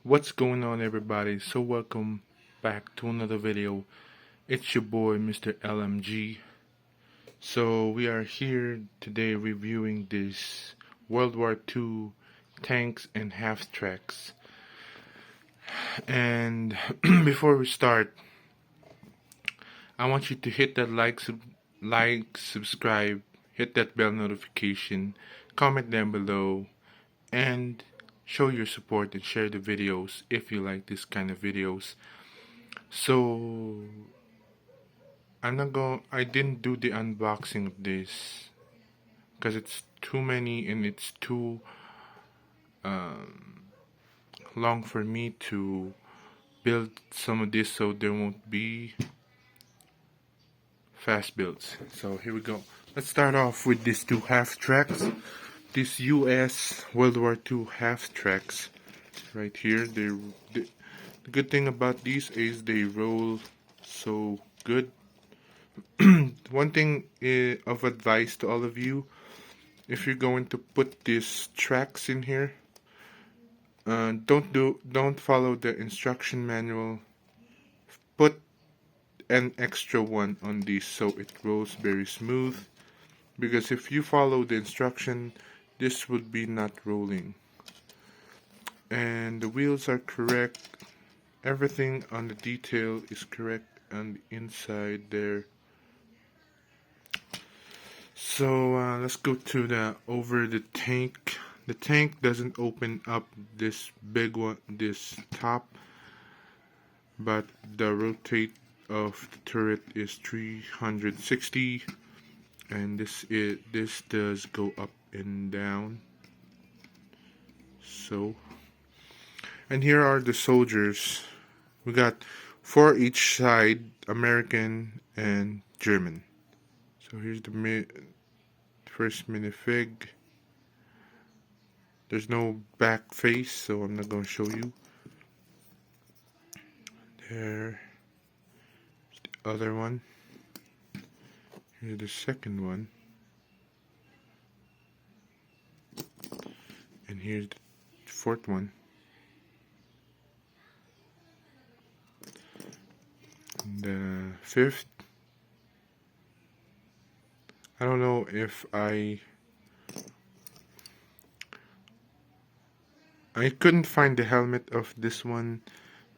What's going on, everybody? So welcome back to another video. It's your boy Mr. LMG. So we are here today reviewing this World War II tanks and half tracks. And before we start, I want you to hit that like, subscribe, hit that bell notification, comment down below, and show your support and share the videos if you like this kind of videos. So I didn't do the unboxing of this because it's too many and it's too long for me to build some of this, so there won't be fast builds. So here we go. Let's start off with these two half tracks. These US World War II half tracks right here. The good thing about these is they roll so good. One thing of advice to all of you: if you're going to put these tracks in here, don't follow the instruction manual. Put an extra one on these so it rolls very smooth, because if you follow the instruction, this would be not rolling. And the wheels are correct. Everything on the detail is correct on the inside there. So let's go to the tank. The tank doesn't open up this big one, this top, but the rotate of the turret is 360, and this does go up and down. So, and here are the soldiers. We got 4 each side, American and German. So here's the first minifig. There's no back face, so I'm not going to show you. There's the other one. Here's the second one. And here's the fourth one. And the fifth. I don't know if I couldn't find the helmet of this one.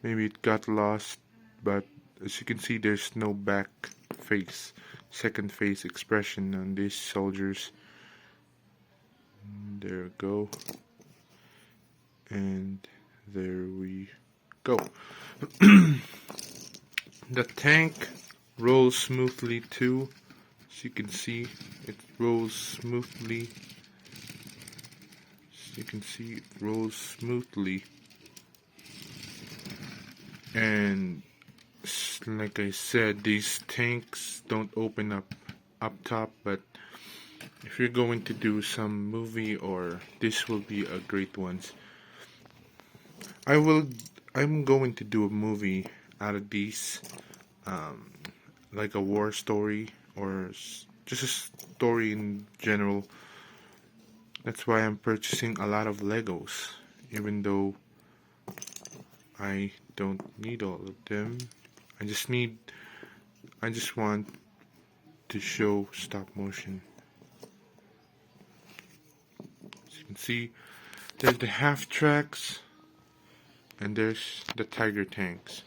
Maybe it got lost, but as you can see, there's no back face, second face expression on these soldiers. And there we go. And there we go. The tank rolls smoothly too. As you can see, it rolls smoothly. You can see it rolls smoothly, and like I said, these tanks don't open up top, but if you're going to do some movie, or this will be a great one. I'm going to do a movie out of these, like a war story or just a story in general. That's why I'm purchasing a lot of Legos, even though I don't need all of them. I just want to show stop motion. As you can see, there's the half tracks, and there's the tiger tanks.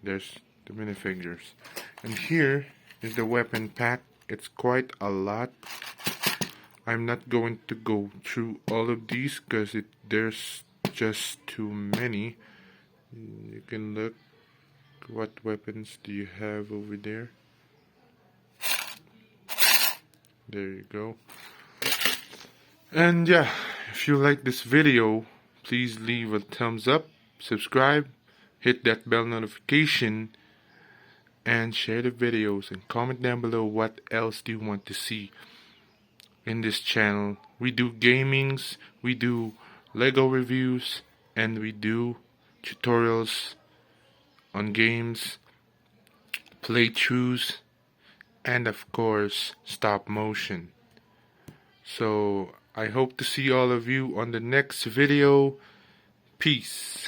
There's the minifigures. And here is the weapon pack. It's quite a lot. I'm not going to go through all of these because there's just too many. You can look, what weapons do you have over there? There you go. And yeah, if you like this video, please leave a thumbs up, subscribe, hit that bell notification, and share the videos, and comment down below what else do you want to see in this channel. We do gamings, we do Lego reviews, and we do tutorials on games, playthroughs, and of course stop motion. So I hope to see all of you on the next video. Peace.